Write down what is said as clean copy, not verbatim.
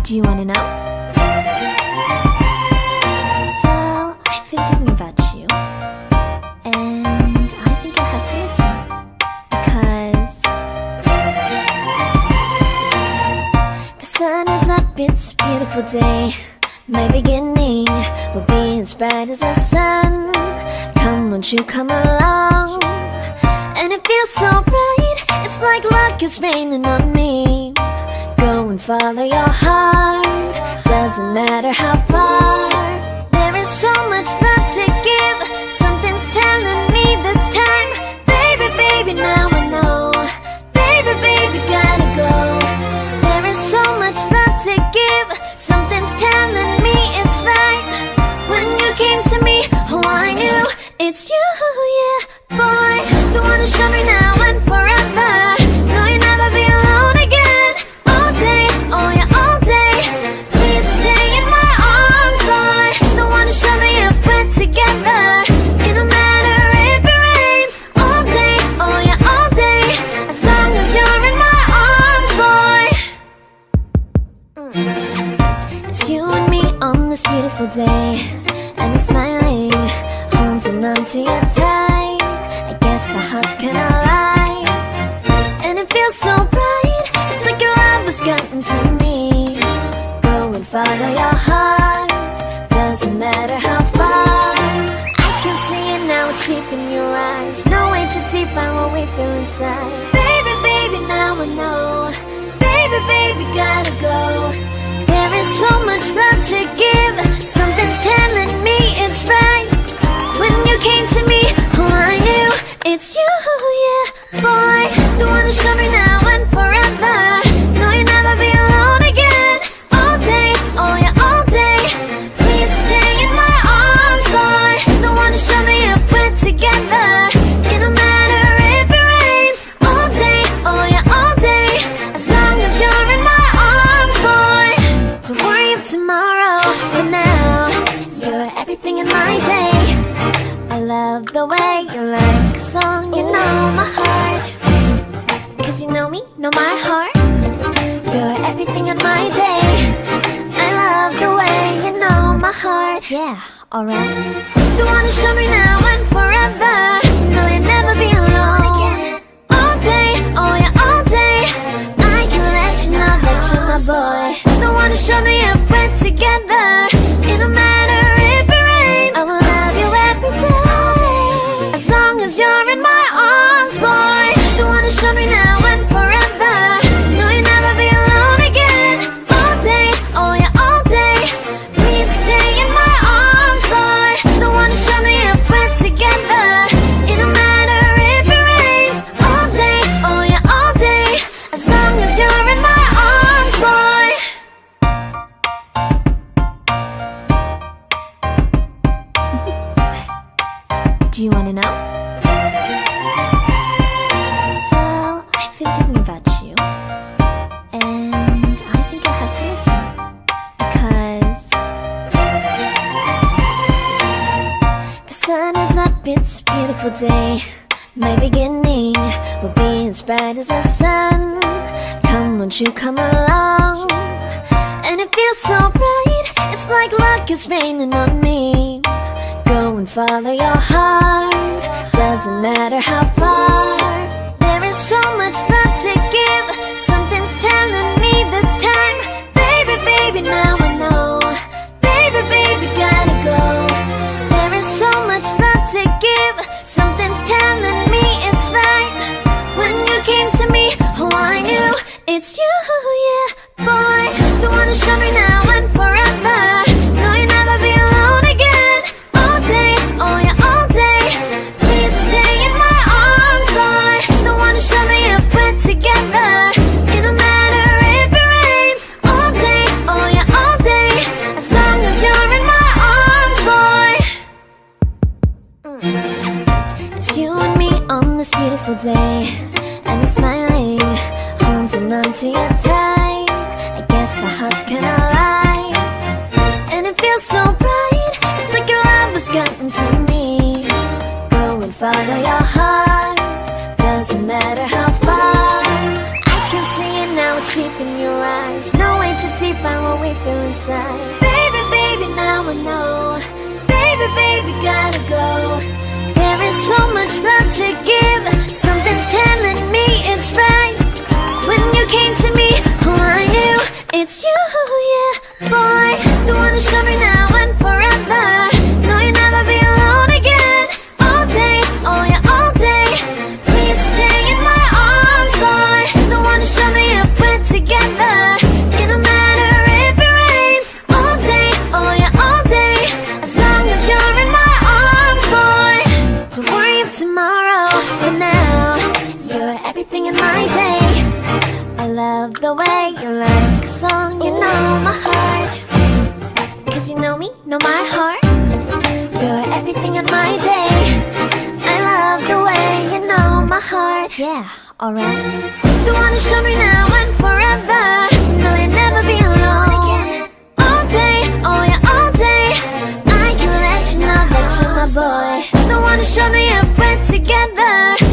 Do you wanna know? Well, I've been thinking about you, and I think I have to listen. Because the sun is up, it's a beautiful day. My beginning will be as bright as the sun. Come, won't you come along? And it feels so bright, it's like luck is raining on me. Go and follow your heart, doesn't matter how far. There is so much love to give, something's telling me this time. Baby, baby, now I know. Baby, baby, gotta go. There is so much love to give, something's telling me it's right. When you came to me, oh I knew it's you, yeah, boy. The one who showed me now and forever. No, you'll never be alone again. All day, oh yeah, all day. Please stay in my arms, boy. The one who showed me if we're together. It don't matter if it rains. All day, oh yeah, all day. As long as you're in my arms, boy. It's you and me on this beautiful day, and you're smiling, holding on to your tight. I guess our hearts cannot lie, and it feels so bright. It's like your love has gotten to me. Go and follow your heart, doesn't matter how far. I can see it now, it's deep in your eyes. No way to define what we feel inside. Baby, baby, now I know. Baby, baby, gotta go. There is so much love to give, something's telling me it's right. When you came to me, oh I knew it's you, yeah, boy. The one who showed me now and forever. No, you'll never be alone again. All day, oh yeah, all day. Please stay in my arms, boy. The one who showed me if we're together. It don't matter if it rains. All day, oh yeah, all day. As long as you're in my arms, boy. Don't worry of tomorrow, for now you're everything in my day. I love the way you like a song, you know my heart. Cause you know me, know my heart. You're everything in my day. I love the way you know my heart. Yeah, alright. The one who showed me now and forever. No, you'll never be alone again. All day, oh yeah, all day. I can let you know that you're my boy. The one who showed me if we're together. It don't matter if it rains. I will love you every day. As long as you're in my arms, boy. The one who showed me now and forever. No, you'll never be alone again. All day, oh yeah, all day. Please stay in my arms, boy. The one who showed me if we're together. It don't matter if it rains. All day, oh yeah, all day. As long as you're in my arms, boy. Do you wanna know? Well, I've been thinking about you, and I think I have to listen. Because the sun is up, it's a beautiful day. My beginning will be as bright as the sun. Come, won't you come along? And it feels so bright, it's like luck is raining on me. Go and follow your heart, doesn't matter how far. There is so much love to give, something's telling me this time. Baby, baby, now I know. Baby, baby, gotta go. There is so much love to give, something's telling me it's right. When you came to me, oh I knew it's you, yeah, boy. The one who showed me now and forever. No, you'll never be alone again. All day, oh yeah, all day. Please stay in my arms, boy. The one who showed me if we're together. It don't matter if it rains. All day, oh yeah, all day. As long as you're in my arms, boy. It's you and me on this beautiful day, and you're smiling, holding on to your tight. I guess our hearts cannot lie, and it feels so bright. It's like your love has gotten to me. Go and follow your heart, doesn't matter how far. I can see it now, it's deep in your eyes. No way to define what we to give. Something's telling me it's right. When you came to me, oh, I knew it's you, yeah, boy. The one to show me now and forever. No, you'll never be alone again. All day, oh yeah, all day. Please stay in my arms, boy. The one to show me if we're together. It don't matter if it rains. All day, oh yeah, all day. As long as you're in my arms, boy. Don't worry of tomorrow, for now you're everything in my day. I love the way you like a song, you know my heart. Cause you know me, know my heart. You're everything in my day. I love the way you know my heart. Yeah, alright. The one to show me now and forever. No, you'll never be alone. All day, oh yeah, all day. I can let you know that you're my boy. The one to show me if we're together.